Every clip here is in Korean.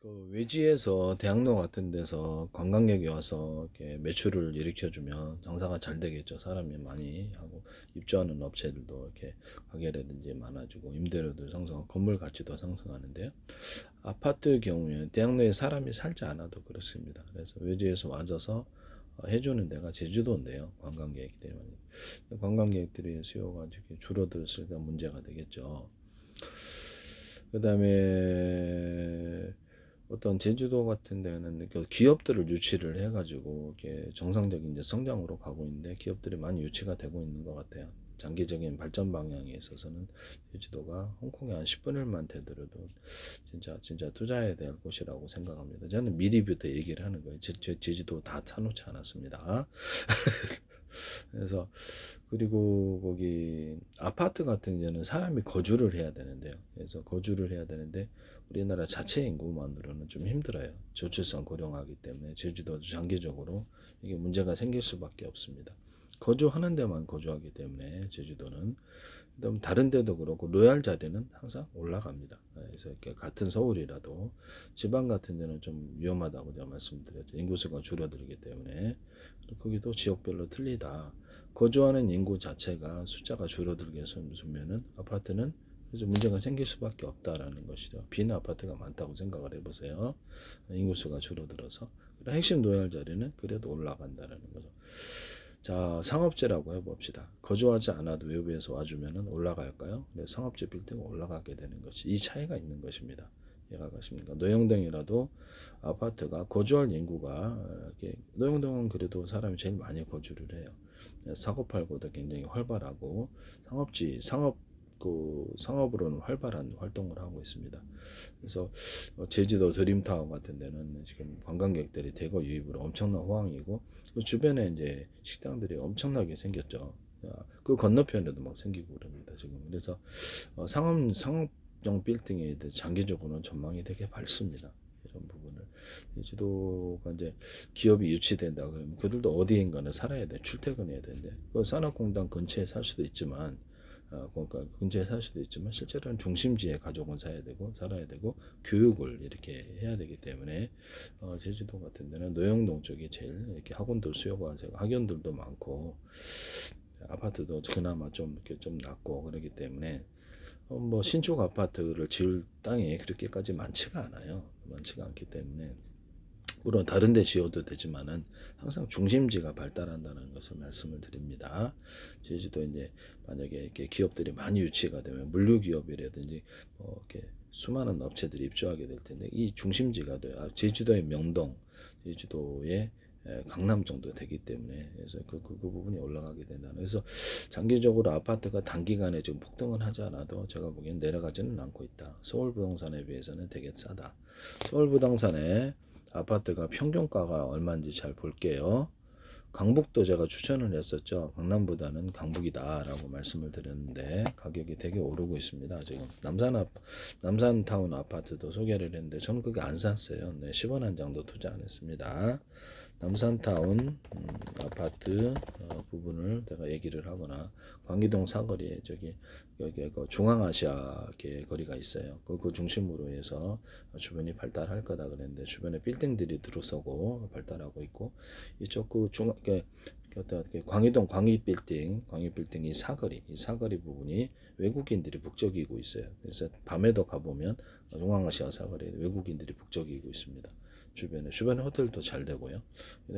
그 외지에서 대학로 같은 데서 관광객이 와서 이렇게 매출을 일으켜주면 장사가 잘 되겠죠. 사람이 많이 하고 입주하는 업체들도 이렇게 가게라든지 많아지고 임대료도 상승하고 건물 가치도 상승하는데요. 아파트의 경우에는 대학로에 사람이 살지 않아도 그렇습니다. 그래서 외지에서 와줘서 해주는 데가 제주도인데요. 관광객 때문에 관광객들의 수요가 이렇게 줄어들었을 때 문제가 되겠죠. 그 다음에 어떤 제주도 같은 데는 그 기업들을 유치를 해가지고 이렇게 정상적인 이제 성장으로 가고 있는데 기업들이 많이 유치가 되고 있는 것 같아요. 장기적인 발전 방향에 있어서는 제주도가 홍콩에 한 10분의 1만 되더라도 진짜 투자해야 될 곳이라고 생각합니다. 저는 미리부터 얘기를 하는 거예요. 제주도 다 사놓지 않았습니다. 그래서 그리고 거기 아파트 같은 경우는 사람이 거주를 해야 되는데요. 그래서 거주를 해야 되는데 우리나라 자체 인구만으로는 좀 힘들어요. 저출산 고령화기 때문에 제주도도 장기적으로 이게 문제가 생길 수밖에 없습니다. 거주하는 데만 거주하기 때문에 제주도는 그다음 다른 데도 그렇고 로얄 자리는 항상 올라갑니다. 그래서 이렇게 같은 서울이라도 지방 같은 데는 좀 위험하다고 제가 말씀드렸죠. 인구수가 줄어들기 때문에 거기도 지역별로 틀리다. 거주하는 인구 자체가 숫자가 줄어들게 되면은 아파트는 그래서 문제가 생길 수밖에 없다라는 것이죠. 빈 아파트가 많다고 생각을 해보세요. 인구수가 줄어들어서 핵심 노열 자리는 그래도 올라간다라는 거죠. 자, 상업지라고 해봅시다. 거주하지 않아도 외부에서 와주면 올라갈까요? 네, 상업지 빌딩은 올라가게 되는 것이 이 차이가 있는 것입니다. 이해가 가십니까? 노영동이라도 아파트가 거주할 인구가 노영동은 그래도 사람이 제일 많이 거주를 해요. 사고 팔고도 굉장히 활발하고 상업으로는 활발한 활동을 하고 있습니다. 그래서 제주도 드림타운 같은 데는 지금 관광객들이 대거 유입으로 엄청난 호황이고 그 주변에 이제 식당들이 엄청나게 생겼죠. 그 건너편에도 막 생기고 그럽니다 지금. 그래서 상업용 빌딩에 장기적으로는 전망이 되게 밝습니다. 이런 부분을 제주도가 이제 기업이 유치된다 그러면 그들도 어디인가는 살아야 돼, 출퇴근해야 되는데 그 산업공단 근처에 살 수도 있지만 그러니까 근처에 살 수도 있지만 실제로는 중심지에 가족은 살아야 되고 교육을 이렇게 해야 되기 때문에 제주도 같은 데는 노영동 쪽이 제일 이렇게 학원들 수요가 학연들도 많고 아파트도 그나마 좀 이렇게 좀 낮고 그러기 때문에 뭐 신축 아파트를 지을 땅이 그렇게까지 많지가 않아요. 많지가 않기 때문에 물론 다른 데 지어도 되지만은 항상 중심지가 발달한다는 것을 말씀을 드립니다. 제주도 이제 만약에 이렇게 기업들이 많이 유치가 되면 물류 기업이라든지 뭐 이렇게 수많은 업체들이 입주하게 될 텐데 이 중심지가 돼요. 제주도의 명동, 제주도의 강남 정도 되기 때문에 그래서 그 부분이 올라가게 된다. 그래서 장기적으로 아파트가 단기간에 지금 폭등을 하지 않아도 제가 보기엔 내려가지는 않고 있다. 서울 부동산에 비해서는 되게 싸다. 서울 부동산에 아파트가 평균가가 얼마인지 잘 볼게요. 강북도 제가 추천을 했었죠. 강남보다는 강북이다라고 말씀을 드렸는데 가격이 되게 오르고 있습니다. 지금 남산타운 아파트도 소개를 했는데 저는 그게 안 샀어요. 네, 10원 한 장도 투자 안 했습니다. 남산타운 아파트 부분을 내가 얘기를 하거나 광기동 사거리에 여기 그 중앙아시아 거리가 있어요. 그 중심으로 해서 주변이 발달할 거다 그랬는데 주변에 빌딩들이 들어서고 발달하고 있고 이쪽 광희빌딩 이 사거리 부분이 외국인들이 북적이고 있어요. 그래서 밤에도 가보면 중앙아시아 사거리에 외국인들이 북적이고 있습니다. 주변에 호텔도 잘 되고요.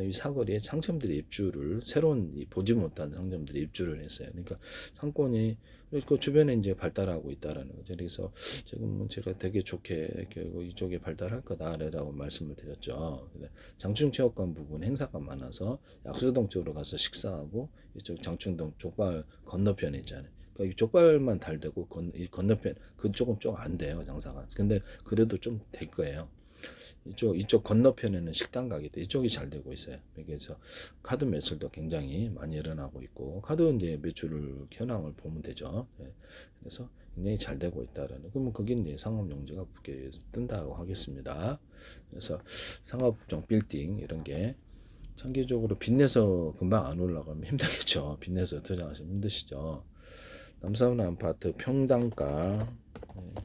이 사거리에 상점들이 입주를 새로운 보지 못한 상점들이 입주를 했어요. 그러니까 상권이 그 주변에 이제 발달하고 있다라는 거죠. 그래서 지금 제가 되게 좋게 이쪽에 발달할 거다라고 말씀을 드렸죠. 장충체육관 부분 행사가 많아서 약수동 쪽으로 가서 식사하고 이쪽 장충동 족발 건너편에 있잖아요. 그러니까 이 족발만 잘 되고 이 건너편 그쪽은 좀 안 돼요 장사가. 근데 그래도 좀 될 거예요. 이쪽 건너편에는 식당 가게도 이쪽이 잘 되고 있어요. 그래서 카드 매출도 굉장히 많이 일어나고 있고 카드 이제 매출 현황을 보면 되죠. 그래서 굉장히 잘 되고 있다라는. 그러면 거기 이제 상업 용지가 붙게 뜬다고 하겠습니다. 그래서 상업용 빌딩 이런 게 장기적으로 빚내서 금방 안 올라가면 힘들겠죠. 빚내서 투자하시면 힘드시죠. 남산 아파트 평당가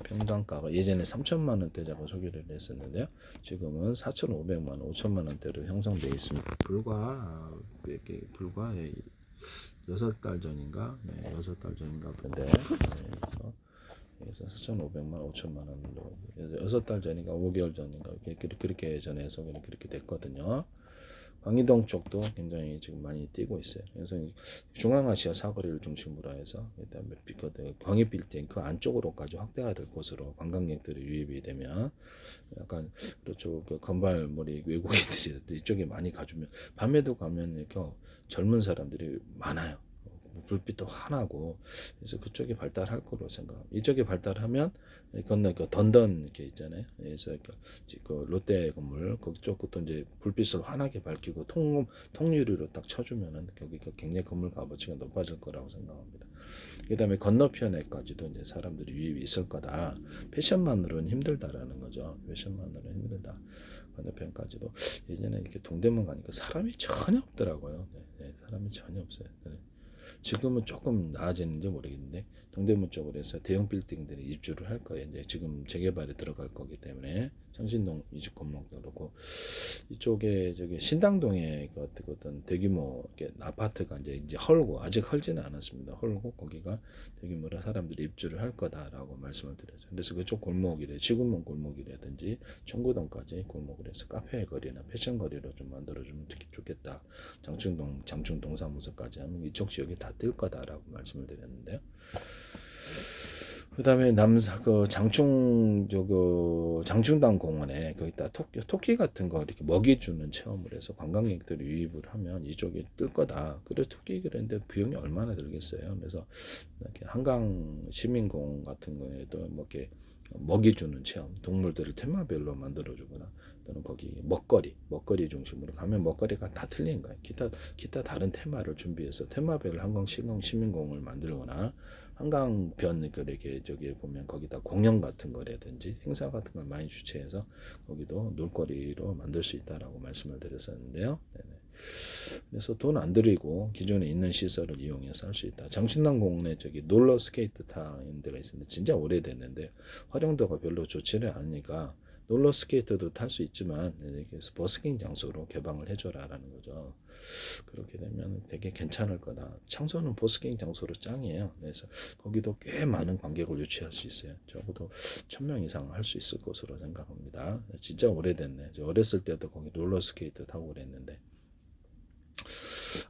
평당가가 예전에 3천만 원대라고 소개를 했었는데요. 지금은 4,500만 원, 5천만 원대로 형성되어 있습니다. 불과 6달 전인가, 6달 전인가 본데, 그래서 4,500만, 5천만 원으로 6달 전인가 5개월 전인가 그렇게 전에 소개는 그렇게 됐거든요. 광희동 쪽도 굉장히 지금 많이 뛰고 있어요. 그래서 중앙아시아 사거리를 중심으로 해서 그다음에 광희빌딩 그 안쪽으로까지 확대가 될 곳으로 관광객들이 유입이 되면 약간 그렇죠. 그 건발머리 외국인들이 이쪽에 많이 가주면 밤에도 가면 이렇게 젊은 사람들이 많아요. 불빛도 환하고 그래서 그쪽이 발달할 거로 생각합니다. 이쪽이 발달하면 건너 그 던던 이렇게 있잖아요. 그래서 그 롯데 건물 그쪽부터 이제 불빛을 환하게 밝히고 통유리로 딱 쳐주면은 거기가 굉장히 건물 값어치가 높아질 거라고 생각합니다. 그다음에 건너편에까지도 이제 사람들이 유입이 있을 거다. 패션만으로는 힘들다라는 거죠. 패션만으로는 힘들다. 건너편까지도 예전에 이렇게 동대문 가니까 사람이 전혀 없더라고요. 사람이 전혀 없어요. 지금은 조금 나아지는지 모르겠는데 동대문 쪽으로 해서 대형 빌딩들이 입주를 할 거예요. 이제 지금 재개발에 들어갈 거기 때문에 창신동 이집 건물도 그렇고 이쪽에 저기 신당동에 그 어떤 대규모 아파트가 이제 헐고 아직 헐지는 않았습니다. 헐고 거기가 대규모로 사람들이 입주를 할 거다라고 말씀을 드렸죠. 그래서 그쪽 골목이래 지금은 골목이라든지 청구동까지 골목을 해서 카페 거리나 패션 거리로 좀 만들어주면 좋겠다. 장충동 사무소까지 하면 이쪽 지역이 다 뜰 거다라고 말씀을 드렸는데요. 그다음에 장충당 공원에 거기다 토끼 같은 거 이렇게 먹이 주는 체험을 해서 관광객들이 유입을 하면 이쪽에 뜰 거다. 그래서 토끼 그랬는데 비용이 얼마나 들겠어요. 그래서 이렇게 한강 시민공원 같은 거에도 뭐 이렇게 먹이 주는 체험, 동물들을 테마별로 만들어주거나 또는 거기 먹거리 중심으로 가면 먹거리가 다 틀린 거예요. 기타 다른 테마를 준비해서 테마별 한강 시민공원을 만들거나 한강변 이렇게 저기 보면 거기다 공연 같은 거라든지 행사 같은 걸 많이 주최해서 거기도 놀거리로 만들 수 있다라고 말씀을 드렸었는데요. 네네. 그래서 돈 안 들이고 기존에 있는 시설을 이용해서 할 수 있다. 장신당 공원에 저기 롤러 스케이트 타는 데가 있는데 진짜 오래됐는데 활용도가 별로 좋지를 않으니까 롤러 스케이트도 탈 수 있지만 그래서 버스킹 장소로 개방을 해줘라라는 거죠. 그렇게 되면 되게 괜찮을 거다. 창소는 버스킹 장소로 짱이에요. 그래서 거기도 꽤 많은 관객을 유치할 수 있어요. 적어도 1,000명 이상 할 수 있을 것으로 생각합니다. 진짜 오래됐네. 저 어렸을 때도 거기 롤러 스케이트 타고 그랬는데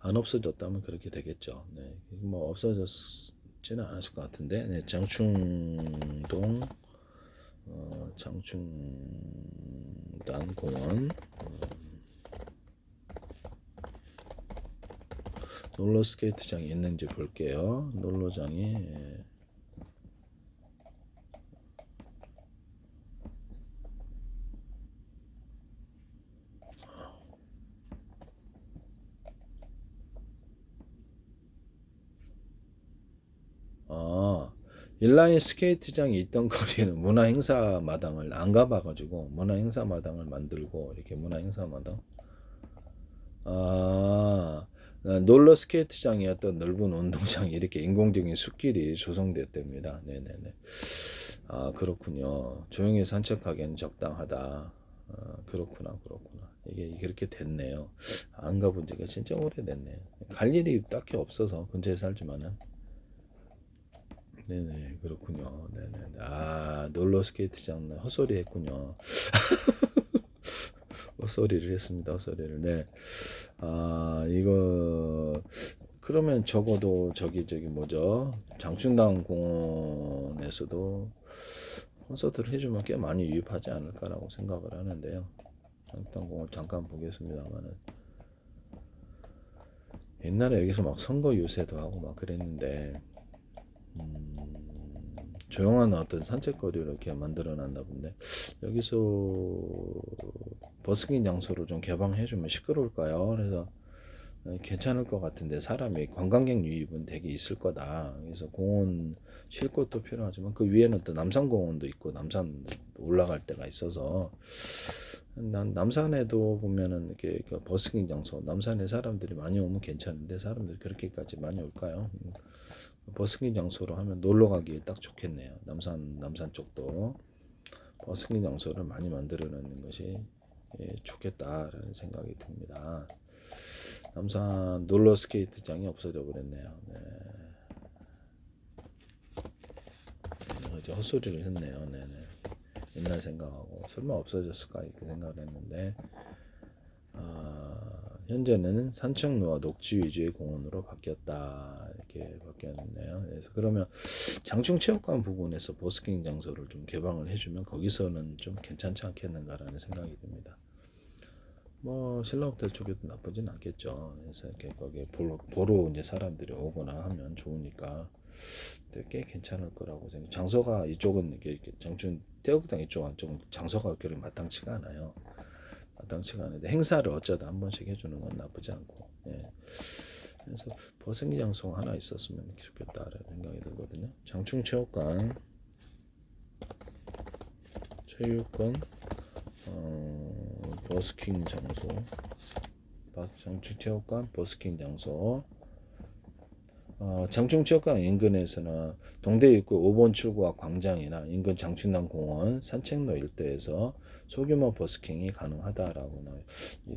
안 없어졌다면 그렇게 되겠죠. 네, 뭐 없어졌지는 않았을 것 같은데 네, 장충동 장충단 공원 롤러 스케이트장이 있는지 볼게요. 롤러장이 인라인 스케이트장이 있던 거리는 문화행사 마당을 안 가봐가지고 문화행사 마당을 만들고 이렇게 문화행사 마당 롤러 스케이트장이었던 넓은 운동장이 이렇게 인공적인 숲길이 조성됐답니다. 네네네. 그렇군요. 조용히 산책하기엔 적당하다. 그렇구나. 이게 그렇게 됐네요. 안 가본 지가 진짜 오래됐네요. 갈 일이 딱히 없어서 근처에 살지만은. 네네, 그렇군요. 네네. 롤러 스케이트장 헛소리 했군요. 헛소리를 했습니다. 헛소리를. 네. 이거 그러면 적어도 저기 뭐죠? 장충당 공원에서도 콘서트를 해주면 꽤 많이 유입하지 않을까라고 생각을 하는데요. 장충당 공원 잠깐 보겠습니다만은 옛날에 여기서 막 선거 유세도 하고 막 그랬는데 조용한 어떤 산책거리를 이렇게 만들어놨나 본데 여기서 버스킹 장소로 좀 개방해주면 시끄러울까요? 그래서 괜찮을 것 같은데 사람이 관광객 유입은 되게 있을 거다. 그래서 공원 쉴 곳도 필요하지만 그 위에는 또 남산공원도 있고 남산 올라갈 데가 있어서 난 남산에도 보면은 이렇게 그 버스킹 장소 남산에 사람들이 많이 오면 괜찮은데 사람들이 그렇게까지 많이 올까요? 버스킹 장소로 하면 놀러 가기에 딱 좋겠네요. 남산 쪽도 버스킹 장소를 많이 만들어 놓는 것이 좋겠다라는 생각이 듭니다. 남산 롤러 스케이트장이 없어져 버렸네요. 네. 이제 헛소리를 했네요. 네네. 옛날 생각하고 설마 없어졌을까 이렇게 생각을 했는데 현재는 산책로와 녹지 위주의 공원으로 바뀌었다 이렇게 바뀌었네요. 그래서 그러면 장충체육관 부분에서 버스킹 장소를 좀 개방을 해주면 거기서는 좀 괜찮지 않겠는가라는 생각이 듭니다. 뭐 신라호텔 쪽에도 나쁘진 않겠죠. 그래서 이렇게 거기에 보러 이제 사람들이 오거나 하면 좋으니까 꽤 괜찮을 거라고 생각. 장소가 이쪽은 이렇게 장충 태극당 이쪽은 좀 장소가 그렇게 마땅치가 않아요. 마땅치가 않은데 행사를 어쩌다 한 번씩 해주는 건 나쁘지 않고. 예. 그래서 버스킹 장소 하나 있었으면 좋겠다라는 생각이 들거든요. 장충 체육관 버스킹 장소, 장충체육관 버스킹 장소. 장충체육관 인근에서는 동대 입구 5번 출구와 광장이나 인근 장충당 공원 산책로 일대에서 소규모 버스킹이 가능하다라고 나와요.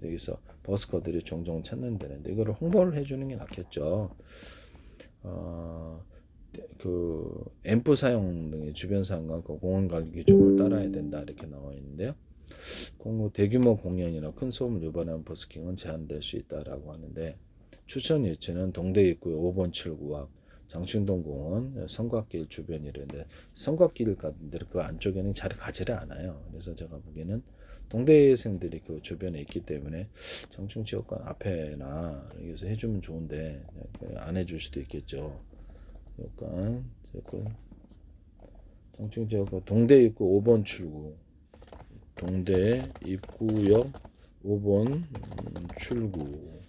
여기서 버스커들이 종종 찾는 데인데 이거를 홍보를 해주는 게 낫겠죠. 그 앰프 사용 등의 주변 상황과 공원 관리 규정을 따라야 된다 이렇게 나와 있는데요. 대규모 공연이나 큰 소음을 유발하는 버스킹은 제한될 수 있다라고 하는데 추천 위치는 동대 입구 5번 출구와 장충동 공원 성곽길 주변이랬는데 성곽길 가는데 그 안쪽에는 잘 가지를 않아요. 그래서 제가 보기에는 동대생들이 그 주변에 있기 때문에 장충체육관 앞에나 여기서 해주면 좋은데 안 해줄 수도 있겠죠. 체육관 장충체육관 동대 입구 5번 출구 동대 입구역 5번 출구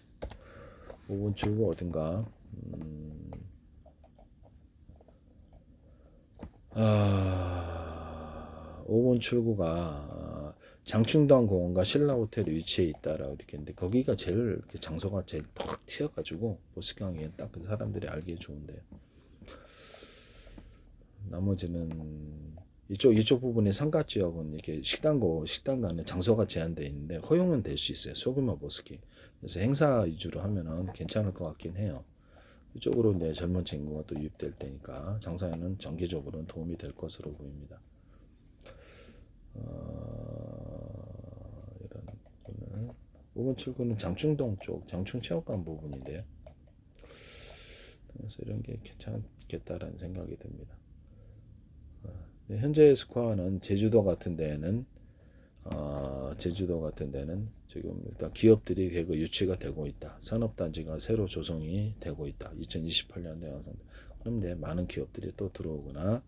5번 출구 어딘가 5번 출구가 장충당 공원과 신라호텔 위치에 있다라고 이렇게 했는데 거기가 제일 장소가 제일 탁 튀어가지고 버스킹하기엔 딱 사람들이 알기에 좋은데요. 나머지는 이쪽 부분의 상가 지역은 이렇게 식당가는 장소가 제한되어 있는데 허용은 될 수 있어요. 소규모 버스킹. 그래서 행사 위주로 하면은 괜찮을 것 같긴 해요. 이쪽으로 이제 젊은 친구가 또 유입될 테니까 장사에는 정기적으로는 도움이 될 것으로 보입니다. 이런 부분을 5번 출구는 장충동 쪽 장충체육관 부분인데요. 그래서 이런 게 괜찮겠다라는 생각이 듭니다. 현재 스코어는 제주도 같은 데는 지금 일단 기업들이 대거 유치가 되고 있다. 산업단지가 새로 조성이 되고 있다. 2028년에 완성. 그럼 이제 많은 기업들이 또 들어오거나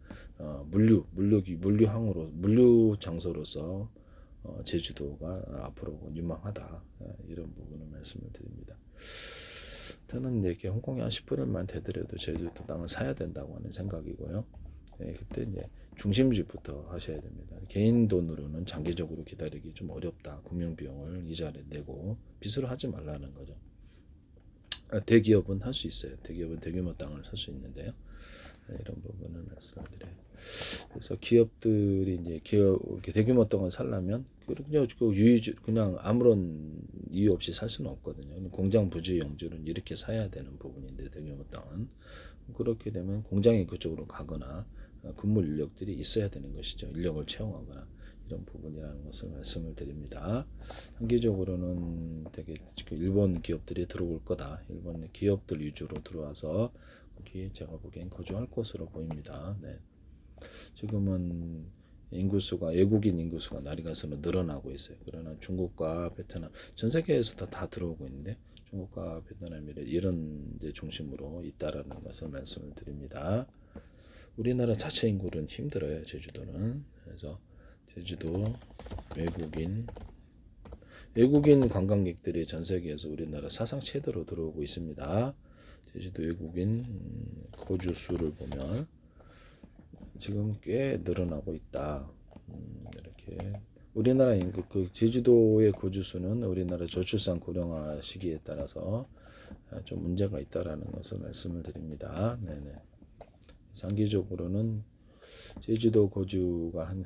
물류 장소로서 제주도가 앞으로 유망하다. 이런 부분을 말씀을 드립니다. 저는 이렇게 홍콩에 한 10%만 되더라도 제주도 땅을 사야 된다고 하는 생각이고요. 그때 이제 중심지부터 하셔야 됩니다. 개인 돈으로는 장기적으로 기다리기 좀 어렵다. 금융 비용을 이자를 내고 빚으로 하지 말라는 거죠. 대기업은 할 수 있어요. 대기업은 대규모 땅을 살 수 있는데요. 이런 부분을 말씀드려요. 그래서 기업들이 이제 대규모 땅을 살려면 그냥 아무런 이유 없이 살 수는 없거든요. 공장 부지 용지는 이렇게 사야 되는 부분인데 대규모 땅은 그렇게 되면 공장이 그쪽으로 가거나 근무 인력들이 있어야 되는 것이죠. 인력을 채용하거나 이런 부분이라는 것을 말씀을 드립니다. 단기적으로는 되게 일본 기업들이 들어올 거다. 일본 기업들 위주로 들어와서 거기 제가 보기엔 거주할 것으로 보입니다. 네. 지금은 외국인 인구수가 날이 갈수록 늘어나고 있어요. 그러나 중국과 베트남, 전 세계에서 다 들어오고 있는데 중국과 베트남이 이런 데 중심으로 있다라는 것을 말씀을 드립니다. 우리나라 자체 인구는 힘들어요. 제주도는. 그래서 제주도 외국인 관광객들이 전 세계에서 우리나라 사상 최대로 들어오고 있습니다. 제주도 외국인 거주 수를 보면 지금 꽤 늘어나고 있다. 이렇게 우리나라 인구 제주도의 거주 수는 우리나라 저출산 고령화 시기에 따라서 좀 문제가 있다라는 것을 말씀을 드립니다. 네네. 장기적으로는 제주도 거주가 한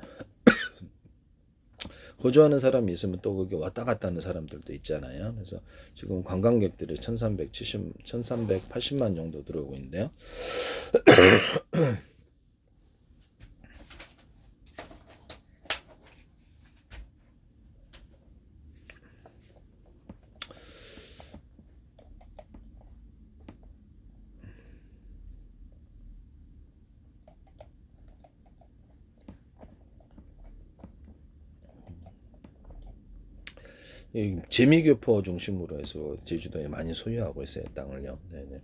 거주하는 사람이 있으면 또 거기 왔다 갔다 하는 사람들도 있잖아요. 그래서 지금 관광객들이 1380만 정도 들어오고 있는데요. 이 재미교포 중심으로 해서 제주도에 많이 소유하고 있어요, 땅을요. 네네.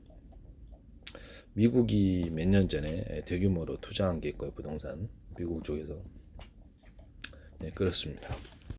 미국이 몇 년 전에 대규모로 투자한 게 있고요, 부동산. 미국 쪽에서. 네, 그렇습니다.